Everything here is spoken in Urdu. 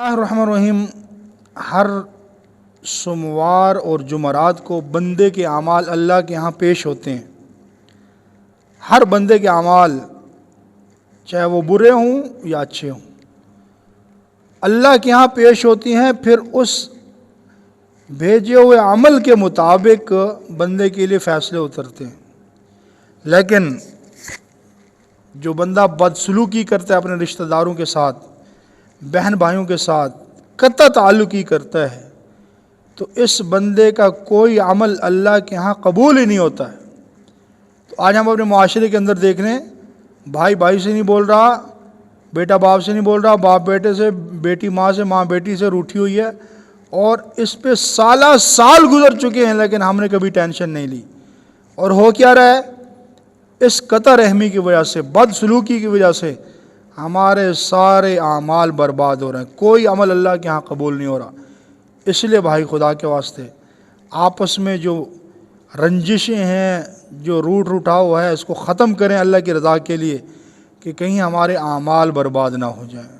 الرحمن الرحیم، ہر سوموار اور جمعرات کو بندے کے اعمال اللہ کے ہاں پیش ہوتے ہیں۔ ہر بندے کے اعمال چاہے وہ برے ہوں یا اچھے ہوں اللہ کے ہاں پیش ہوتی ہیں، پھر اس بھیجے ہوئے عمل کے مطابق بندے کے لیے فیصلے اترتے ہیں۔ لیکن جو بندہ بدسلوکی کرتا ہے اپنے رشتہ داروں کے ساتھ، بہن بھائیوں کے ساتھ قطع تعلقی کرتا ہے، تو اس بندے کا کوئی عمل اللہ کے ہاں قبول ہی نہیں ہوتا ہے۔ تو آج ہم اپنے معاشرے کے اندر دیکھ لیں، بھائی بھائی سے نہیں بول رہا، بیٹا باپ سے نہیں بول رہا، باپ بیٹے سے، بیٹی ماں سے، ماں بیٹی سے روٹھی ہوئی ہے، اور اس پہ سالہ سال گزر چکے ہیں لیکن ہم نے کبھی ٹینشن نہیں لی۔ اور ہو کیا رہا ہے؟ اس قطع رحمی کی وجہ سے، بدسلوکی کی وجہ سے ہمارے سارے اعمال برباد ہو رہے ہیں، کوئی عمل اللہ کے ہاں قبول نہیں ہو رہا۔ اس لیے بھائی خدا کے واسطے آپس میں جو رنجشیں ہیں، جو روٹ رٹاؤ ہے، اس کو ختم کریں اللہ کی رضا کے لیے، کہ کہیں ہمارے اعمال برباد نہ ہو جائیں۔